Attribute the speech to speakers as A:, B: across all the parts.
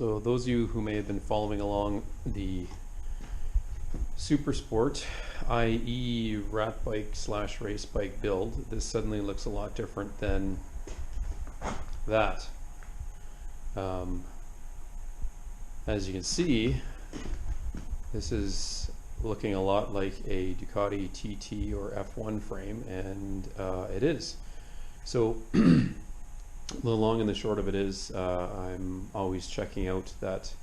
A: So those of you who may have been following along the Super Sport, i.e. rat bike / race bike build, this suddenly looks a lot different than that. As you can see, this is looking a lot like a Ducati TT or F1 frame, and it is. So the long and the short of it is, I'm always checking out that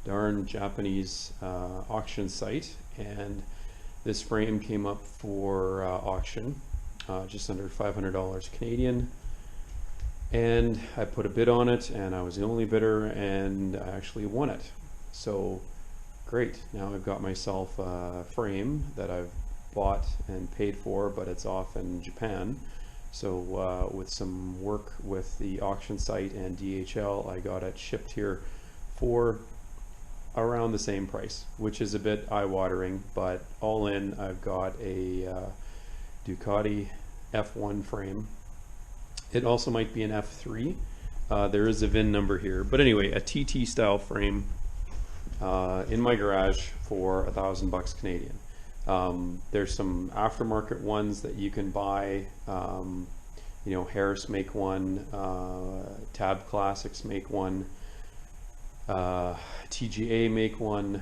A: darn Japanese auction site, and this frame came up for auction, just under $500 Canadian, and I put a bid on it, and I was the only bidder, and I actually won it. So great, now I've got myself a frame that I've bought and paid for, but it's off in Japan. So with some work with the auction site and DHL, I got it shipped here for around the same price, which is a bit eye-watering, but all in, I've got a Ducati F1 frame. It also might be an F3. There is a VIN number here, but anyway, a TT style frame in my garage for $1,000 Canadian. There's some aftermarket ones that you can buy. You know, Harris make one, Tab Classics make one, TGA make one,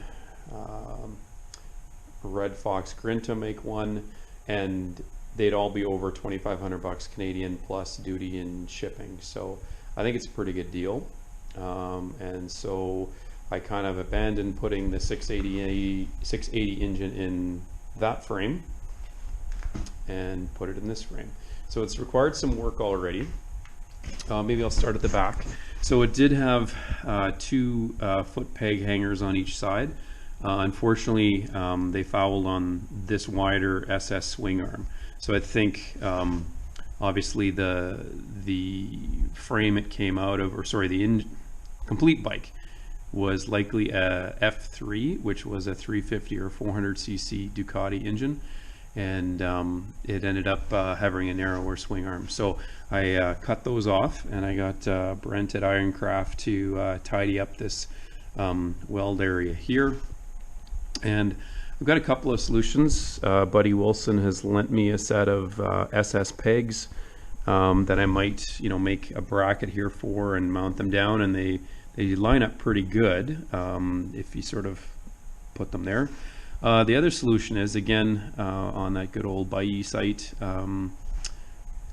A: Red Fox Grinta make one, and they'd all be over $2,500 Canadian plus duty and shipping. So I think it's a pretty good deal. And so I kind of abandoned putting the 680 engine in that frame and put it in this frame. So it's required some work already. Maybe I'll start at the back. So it did have two foot peg hangers on each side. Unfortunately, they fouled on this wider SS swing arm. So I think obviously the frame it came out of, or sorry, the complete bike was likely a F3, which was a 350 or 400cc Ducati engine, and it ended up having a narrower swing arm. So I cut those off, and I got Brent at Ironcraft to tidy up this weld area here. And I've got a couple of solutions. Buddy Wilson has lent me a set of SS pegs that I might, you know, make a bracket here for and mount them down, and they line up pretty good if you sort of put them there. The other solution is, again, on that good old Build1 site,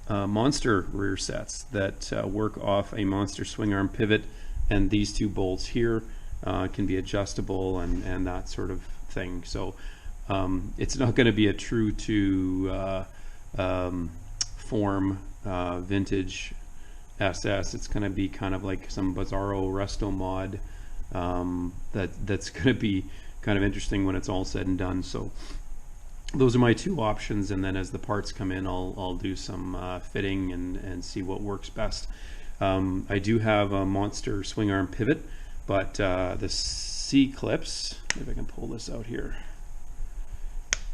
A: Monster rear sets that work off a Monster swing arm pivot, and these two bolts here can be adjustable and that sort of thing. So it's not going to be a true to form vintage SS. It's going to be kind of like some bizarro resto mod that's going to be kind of interesting when it's all said and done. So those are my two options, and then as the parts come in, I'll do some fitting and see what works best. I do have a Monster swing arm pivot, but the C-clips, if I can pull this out here,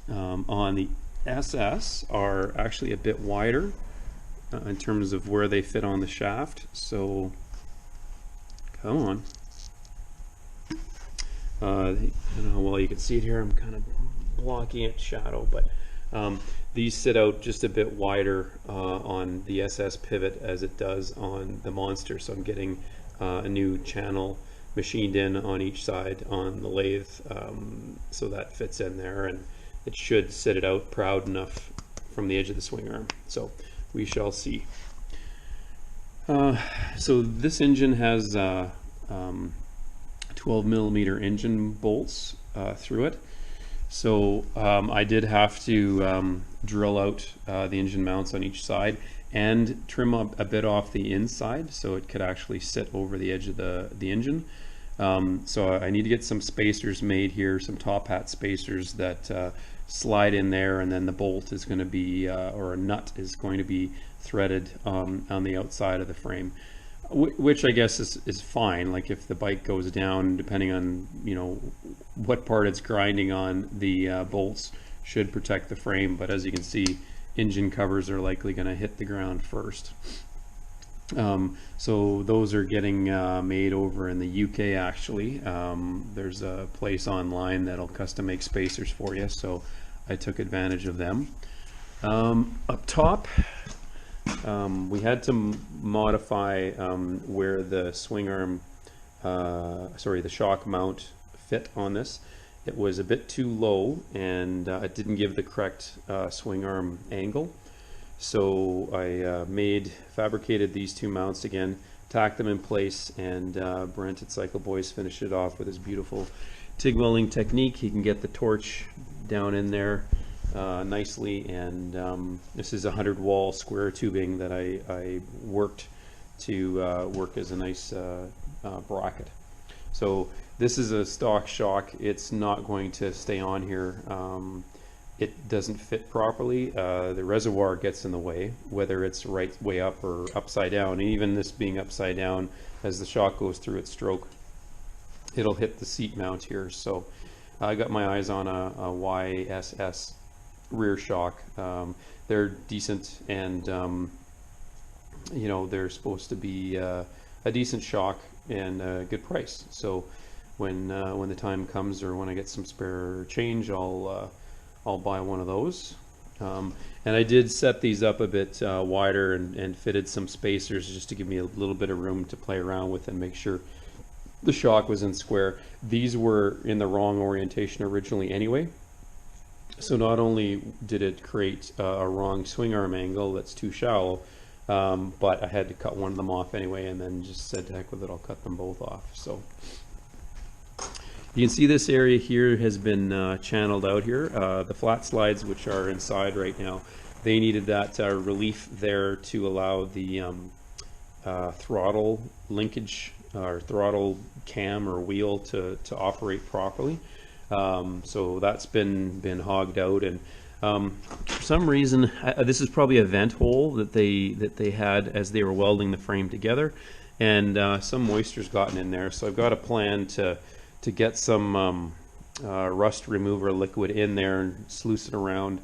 A: on the SS are actually a bit wider in terms of where they fit on the shaft. So come on. I don't know how well you can see it here. I'm kind of blocking it shadow, but these sit out just a bit wider on the SS pivot as it does on the Monster. So I'm getting a new channel machined in on each side on the lathe, so that fits in there, and it should sit it out proud enough from the edge of the swing arm. So we shall see. So this engine has 12mm engine bolts through it. So I did have to drill out the engine mounts on each side and trim up a bit off the inside so it could actually sit over the edge of the engine. So I need to get some spacers made here, some top hat spacers that slide in there, and then the bolt is going to be, or a nut is going to be threaded on the outside of the frame, which I guess is fine. Like if the bike goes down, depending on, you know, what part it's grinding on, the bolts should protect the frame. But as you can see, engine covers are likely going to hit the ground first. So those are getting made over in the UK actually. There's a place online that'll custom make spacers for you, so I took advantage of them. Up top, we had to modify where the swing arm, the shock mount fit on this. It was a bit too low, and it didn't give the correct swing arm angle. So I fabricated these two mounts again, tacked them in place, and Brent at Cycle Boys finished it off with his beautiful TIG welding technique. He can get the torch down in there nicely, and this is 100 wall square tubing that I worked to work as a nice bracket. So this is a stock shock. It's not going to stay on here. It doesn't fit properly. The reservoir gets in the way, whether it's right way up or upside down. And even this being upside down, as the shock goes through its stroke, it'll hit the seat mount here. So I got my eyes on a YSS rear shock. They're decent, and you know, they're supposed to be a decent shock and a good price. So when the time comes, or when I get some spare change, I'll buy one of those. And I did set these up a bit wider and fitted some spacers just to give me a little bit of room to play around with and make sure the shock was in square. These were in the wrong orientation originally anyway. So not only did it create a wrong swing arm angle that's too shallow, but I had to cut one of them off anyway, and then just said, heck with it, I'll cut them both off. So you can see this area here has been channeled out here. The flat slides, which are inside right now, they needed that relief there to allow the throttle linkage or throttle cam or wheel to operate properly. So that's been hogged out, and for some reason this is probably a vent hole that they had as they were welding the frame together, and some moisture's gotten in there. So I've got a plan to get some rust remover liquid in there and sluice it around,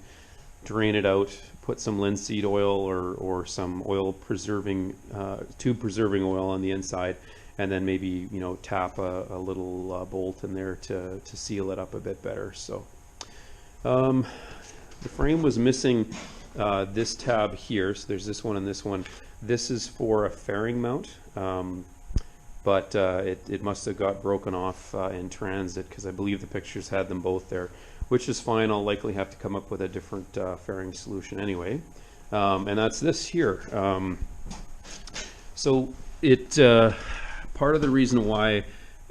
A: drain it out, put some linseed oil or some oil preserving, tube preserving oil on the inside, and then maybe, you know, tap a little bolt in there to seal it up a bit better. So the frame was missing this tab here. So there's this one and this one. This is for a fairing mount. But it must have got broken off in transit, because I believe the pictures had them both there, which is fine. I'll likely have to come up with a different fairing solution anyway. And that's this here. So part of the reason why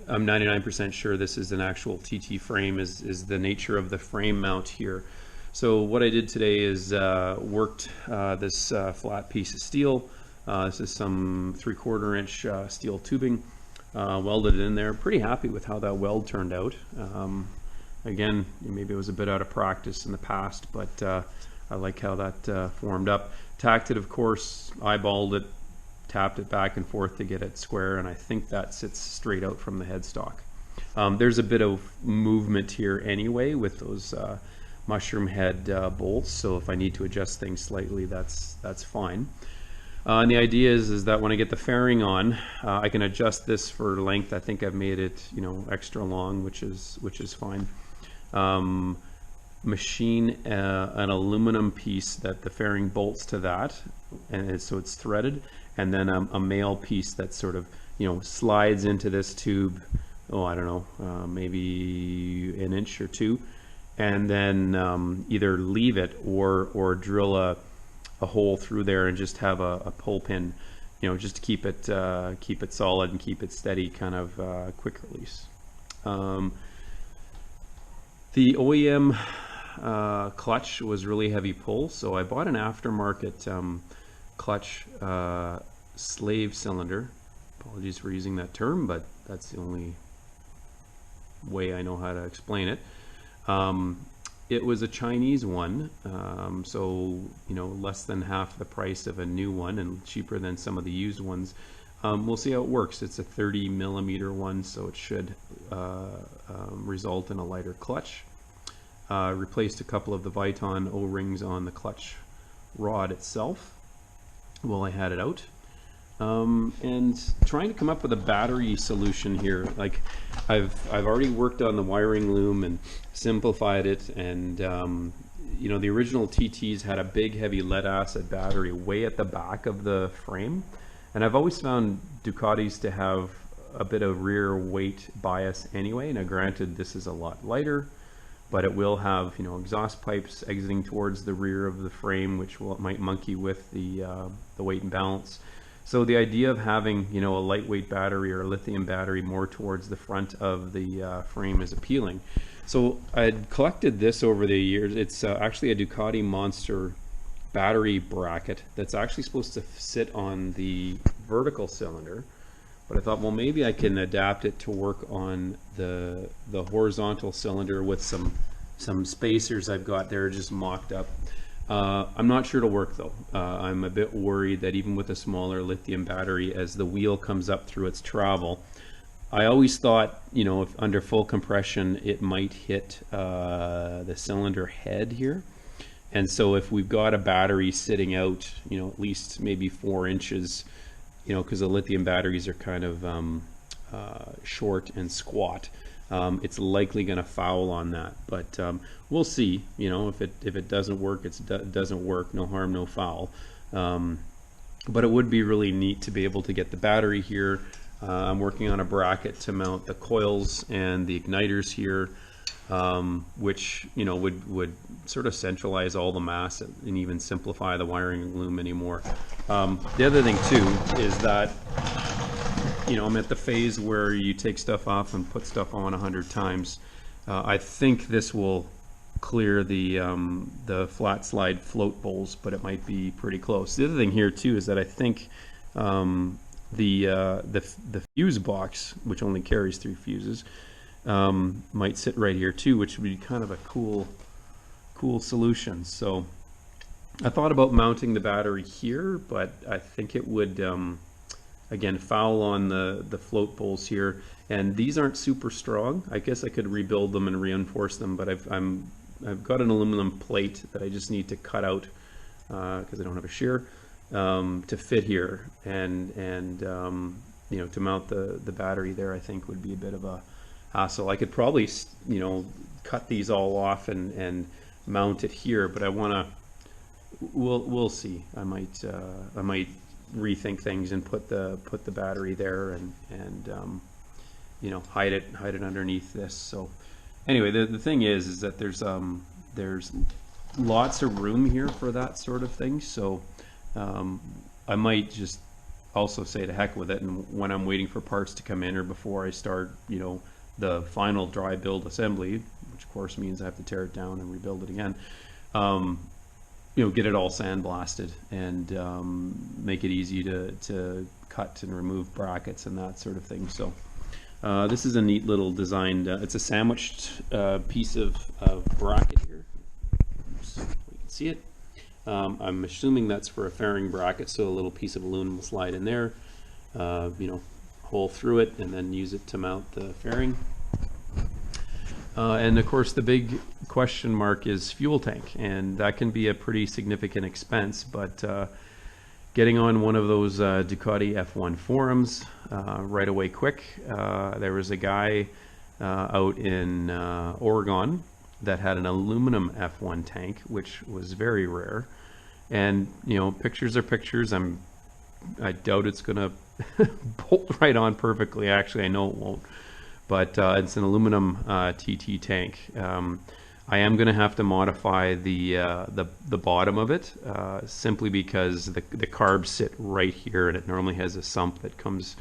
A: I'm 99% sure this is an actual TT frame is the nature of the frame mount here. So what I did today is worked this flat piece of steel. This is some 3/4 inch steel tubing, welded it in there. Pretty happy with how that weld turned out. Again, maybe it was a bit out of practice in the past, but I like how that formed up. Tacked it, of course, eyeballed it, tapped it back and forth to get it square, and I think that sits straight out from the headstock. There's a bit of movement here anyway with those mushroom head bolts, so if I need to adjust things slightly, that's fine. And the idea is that when I get the fairing on, I can adjust this for length. I think I've made it, you know, extra long, which is fine. Machine an aluminum piece that the fairing bolts to that, and so it's threaded, and then a male piece that sort of, you know, slides into this tube. Oh, I don't know, maybe an inch or two, and then either leave it or drill a hole through there and just have a pull pin, you know, just to keep it solid and keep it steady, kind of quick release. The OEM clutch was really heavy pull, so I bought an aftermarket clutch slave cylinder. Apologies for using that term, but that's the only way I know how to explain it. It was a Chinese one, so, you know, less than half the price of a new one and cheaper than some of the used ones. We'll see how it works. It's a 30mm one, so it should result in a lighter clutch. Replaced a couple of the Viton O-rings on the clutch rod itself while I had it out. and trying to come up with a battery solution here. Like I've already worked on the wiring loom and simplified it, and you know, the original TTs had a big heavy lead acid battery way at the back of the frame, and I've always found Ducatis to have a bit of rear weight bias anyway. Now granted, this is a lot lighter, but it will have, you know, exhaust pipes exiting towards the rear of the frame, which might monkey with the weight and balance. So the idea of having, you know, a lightweight battery or a lithium battery more towards the front of the frame is appealing. So I had collected this over the years. It's actually a Ducati Monster battery bracket that's actually supposed to sit on the vertical cylinder. But I thought, well, maybe I can adapt it to work on the horizontal cylinder with some spacers I've got there just mocked up. I'm not sure it'll work though. I'm a bit worried that even with a smaller lithium battery, as the wheel comes up through its travel, I always thought, you know, if under full compression, it might hit the cylinder head here. And so if we've got a battery sitting out, you know, at least maybe 4 inches, you know, because the lithium batteries are kind of short and squat, it's likely going to foul on that. But we'll see. You know, if it doesn't work, it doesn't work. No harm, no foul. But it would be really neat to be able to get the battery here. I'm working on a bracket to mount the coils and the igniters here, which, you know, would sort of centralize all the mass and even simplify the wiring loom anymore. The other thing too is that, you know, I'm at the phase where you take stuff off and put stuff on 100 times. I think this will clear the flat slide float bowls, but it might be pretty close. The other thing here too is that I think the fuse box, which only carries 3 fuses, might sit right here too, which would be kind of a cool solution. So I thought about mounting the battery here, but I think it would again foul on the float bowls here, and these aren't super strong. I guess I could rebuild them and reinforce them, but I've got an aluminum plate that I just need to cut out because I don't have a shear to fit here, and you know, to mount the battery there, I think would be a bit of a hassle. I could probably, you know, cut these all off and mount it here, but I want to. We'll see. I might rethink things and put the battery there and you know, hide it underneath this. So anyway, the thing is that there's lots of room here for that sort of thing. So I might just also say to heck with it, and when I'm waiting for parts to come in or before I start, you know, the final dry build assembly, which of course means I have to tear it down and rebuild it again, you know, get it all sandblasted and make it easy to cut and remove brackets and that sort of thing. So this is a neat little designed, it's a sandwiched piece of bracket here. Oops, you can see it. I'm assuming that's for a fairing bracket, so a little piece of aluminum will slide in there, you know, hole through it, and then use it to mount the fairing. And of course the big question mark is fuel tank, and that can be a pretty significant expense, but getting on one of those Ducati F1 forums right away quick, there was a guy out in Oregon that had an aluminum F1 tank, which was very rare. And you know, pictures are pictures. I doubt it's gonna bolt right on perfectly. Actually, I know it won't. But it's an aluminum TT tank. I am going to have to modify the bottom of it simply because the carbs sit right here, and it normally has a sump that comes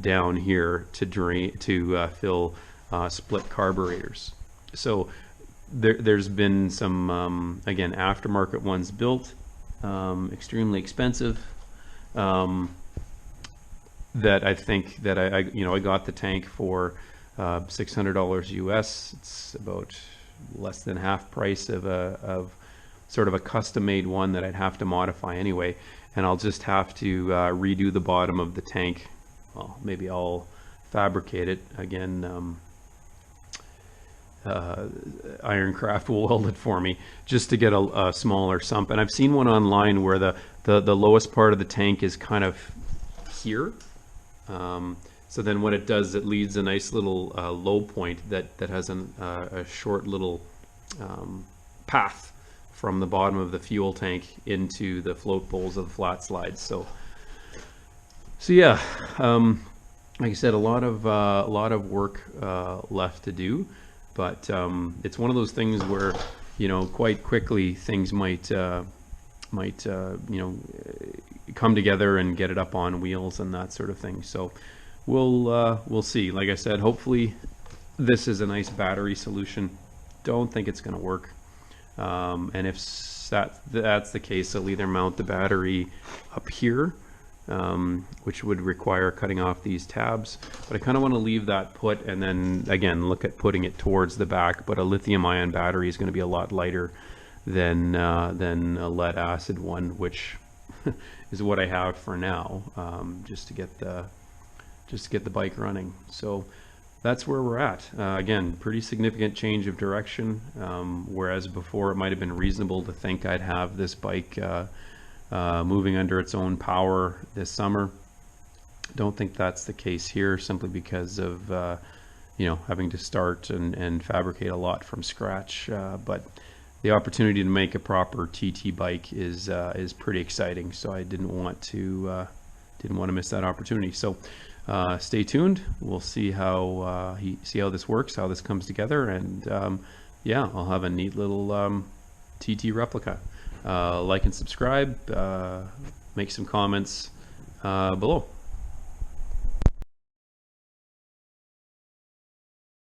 A: down here to fill split carburetors. So there's been some again aftermarket ones built, extremely expensive. That I think that I got the tank for $600 US. It's about less than half price of sort of a custom made one that I'd have to modify anyway, and I'll just have to redo the bottom of the tank. Well, maybe I'll fabricate it again. Ironcraft will weld it for me just to get a smaller sump. And I've seen one online where the lowest part of the tank is kind of here. So then what it does, it leads a nice little low point that has a short little path from the bottom of the fuel tank into the float bowls of the flat slides. So yeah, like I said, a lot of work left to do, but it's one of those things where, you know, quite quickly things might you know, come together and get it up on wheels and that sort of thing. So we'll see. Like I said, hopefully this is a nice battery solution. Don't think it's going to work. And if that's the case, I'll either mount the battery up here, which would require cutting off these tabs, but I kind of want to leave that put and then again look at putting it towards the back. But a lithium ion battery is going to be a lot lighter than a lead acid one, which is what I have for now, just to get the bike running. So that's where we're at. Again, pretty significant change of direction, whereas before it might have been reasonable to think I'd have this bike moving under its own power this summer. Don't think that's the case here, simply because of you know, having to start and fabricate a lot from scratch. But the opportunity to make a proper TT bike is pretty exciting. So I didn't want to miss that opportunity. So stay tuned. We'll see how this works, how this comes together, and yeah, I'll have a neat little TT replica. Like and subscribe. Make some comments below.